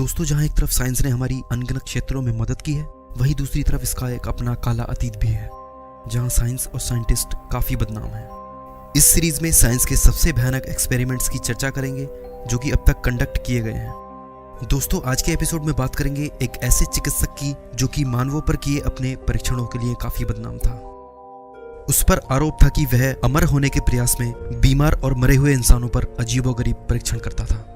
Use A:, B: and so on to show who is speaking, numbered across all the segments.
A: दोस्तों, जहां एक तरफ साइंस ने हमारी अनगिनत क्षेत्रों में मदद की है, वहीं दूसरी तरफ इसका एक अपना काला अतीत भी है, जहां साइंस और साइंटिस्ट काफी बदनाम हैं। इस सीरीज में साइंस के सबसे भयानक एक्सपेरिमेंट्स की चर्चा करेंगे जो कि अब तक कंडक्ट किए गए हैं। दोस्तों, आज के एपिसोड में बात करेंगे एक ऐसे चिकित्सक की जो कि मानवों पर किए अपने परीक्षणों के लिए काफी बदनाम था। उस पर आरोप था कि वह अमर होने के प्रयास में बीमार और मरे हुए इंसानों पर अजीबोगरीब परीक्षण करता था।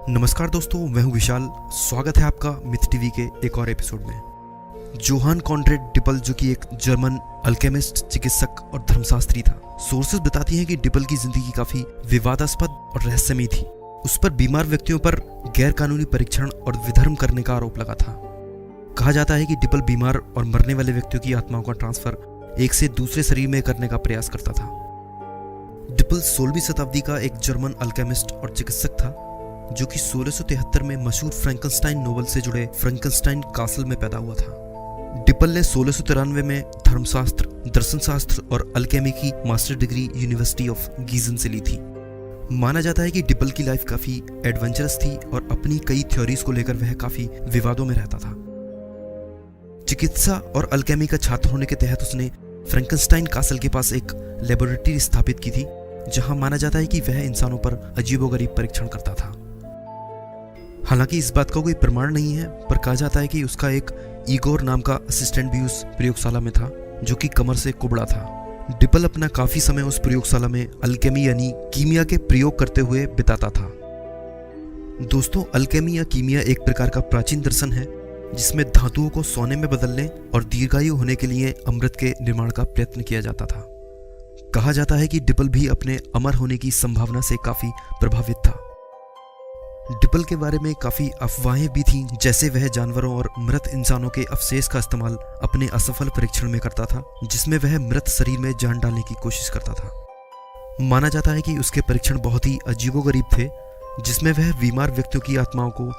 A: नमस्कार दोस्तों, मैं हूं विशाल। स्वागत है आपका मिथ टीवी के एक और एपिसोड में। जोहान कॉनरेड डिपल, जो कि एक जर्मन अल्केमिस्ट, चिकित्सक और धर्मशास्त्री था। सोर्सेज बताती हैं कि डिपल की जिंदगी काफी विवादास्पद और रहस्यमयी थी। उस पर बीमार व्यक्तियों पर गैर कानूनी परीक्षण और विधर्म करने का आरोप लगा था। कहा जाता है कि डिपल बीमार और मरने वाले व्यक्तियों की आत्माओं का ट्रांसफर एक से दूसरे शरीर में करने का प्रयास करता था। डिपल 16वीं शताब्दी का एक जर्मन अल्केमिस्ट और चिकित्सक था, जो कि 1673 में मशहूर फ्रैंकनस्टाइन नोवेल से जुड़े फ्रैंकनस्टाइन कासल में पैदा हुआ था। डिपल ने 1693 में धर्मशास्त्र, दर्शनशास्त्र और अल्केमी की मास्टर डिग्री यूनिवर्सिटी ऑफ गीजन से ली थी। माना जाता है कि डिपल की लाइफ काफी एडवेंचरस थी और अपनी कई थ्योरीज को लेकर वह काफी विवादों में रहता था। चिकित्सा और अल्केमी का छात्र होने के तहत उसने फ्रैंकनस्टाइन कासल के पास एक लेबोरेटरी स्थापित की थी, जहां माना जाता है कि वह इंसानों पर अजीबोगरीब परीक्षण करता था। हालांकि इस बात का कोई प्रमाण नहीं है, पर कहा जाता है कि उसका एक इगोर नाम का असिस्टेंट भी उस प्रयोगशाला में था, जो कि कमर से कुबड़ा था। डिपल अपना काफी समय उस प्रयोगशाला में अल्केमी यानी कीमिया के प्रयोग करते हुए बिताता था। दोस्तों, अल्केमी या कीमिया एक प्रकार का प्राचीन दर्शन है जिसमें धातुओं को सोने में बदलने और दीर्घायु होने के लिए अमृत के निर्माण का प्रयत्न किया जाता था। कहा जाता है कि डिपल भी अपने अमर होने की संभावना से काफी प्रभावित था। डिपल के बारे में काफी अफवाहें भी थीं, जैसे वह जानवरों और मृत इंसानों के अवशेष का इस्तेमाल अपने असफल परीक्षण में करता था, जिसमें वह मृत शरीर में जान डालने की कोशिश करता था। माना जाता है कि उसके परीक्षण बहुत ही अजीबोगरीब थे, जिसमें वह बीमार व्यक्तियों की आत्माओं को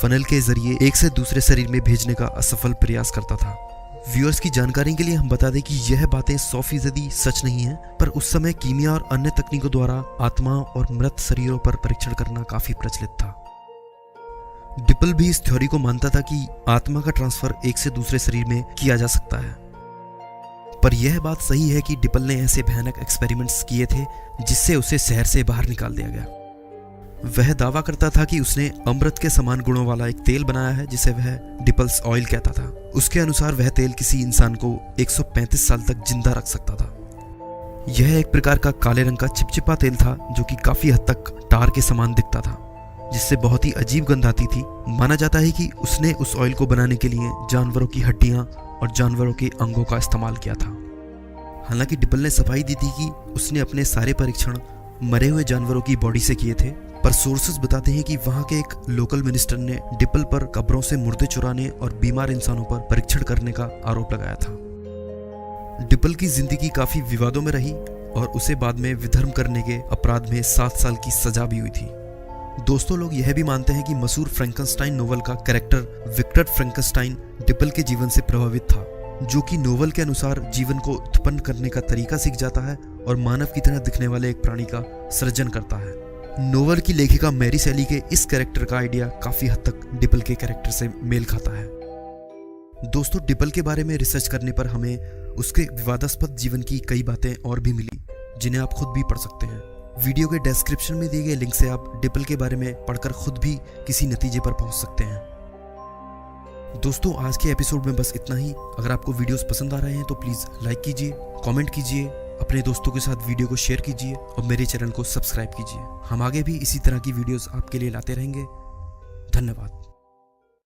A: फनल के जरिए एक से दूसरे शरीर में भेजने का असफल प्रयास करता था। व्यूअर्स की जानकारी के लिए हम बता दें कि यह बातें 100% सच नहीं है, पर उस समय कीमिया और अन्य तकनीकों द्वारा आत्माओं और मृत शरीरों पर परीक्षण करना काफी प्रचलित था। डिपल भी इस थ्योरी को मानता था कि आत्मा का ट्रांसफर एक से दूसरे शरीर में किया जा सकता है। पर यह बात सही है कि डिपल ने ऐसे भयानक एक्सपेरिमेंट्स किए थे जिससे उसे शहर से बाहर निकाल दिया गया। वह दावा करता था कि उसने अमृत के समान गुणों वाला एक तेल बनाया है, जिसे वह डिपल्स ऑयल कहता था। उसके अनुसार वह तेल किसी इंसान को 135 साल तक जिंदा रख सकता था। यह एक प्रकार का काले रंग का चिपचिपा तेल था, जो कि काफी हद तक टार के समान दिखता था, जिससे बहुत ही अजीब गंध आती थी। माना जाता है कि उसने उस ऑयल को बनाने के लिए जानवरों की हड्डियां और जानवरों के अंगों का इस्तेमाल किया था। हालांकि डिपल ने सफाई दी थी कि उसने अपने सारे परीक्षण मरे हुए जानवरों की बॉडी से किए थे, पर सोर्सेस बताते हैं कि वहां के एक लोकल मिनिस्टर ने डिपल पर कब्रों से मुर्दे चुराने और बीमार इंसानों पर परीक्षण करने का आरोप लगाया था। डिपल की जिंदगी काफी विवादों में रही और उसे बाद में विधर्म करने के अपराध में 7 साल की सजा भी हुई थी। दोस्तों, लोग यह भी मानते हैं कि मशहूर फ्रैंकनस्टाइन नोवेल का कैरेक्टर विक्टर फ्रैंकनस्टाइन डिपल के जीवन से प्रभावित था, जो कि नोवेल के अनुसार जीवन को उत्पन्न करने का तरीका सीख जाता है और मानव की तरह दिखने वाले एक प्राणी का सृजन करता है। नोवेल की लेखिका मैरी शैली के इस कैरेक्टर का आइडिया काफी हद तक डिपल के कैरेक्टर से मेल खाता है। दोस्तों, डिपल के बारे में रिसर्च करने पर हमें उसके विवादास्पद जीवन की कई बातें और भी मिली, जिन्हें आप खुद भी पढ़ सकते हैं। वीडियो के डिस्क्रिप्शन में दिए गए लिंक से आप डिपल के बारे में पढ़कर खुद भी किसी नतीजे पर पहुंच सकते हैं। दोस्तों, आज के एपिसोड में बस इतना ही। अगर आपको वीडियोस पसंद आ रहे हैं तो प्लीज लाइक कीजिए, कमेंट कीजिए, अपने दोस्तों के साथ वीडियो को शेयर कीजिए और मेरे चैनल को सब्सक्राइब कीजिए। हम आगे भी इसी तरह की वीडियोस आपके लिए लाते रहेंगे। धन्यवाद।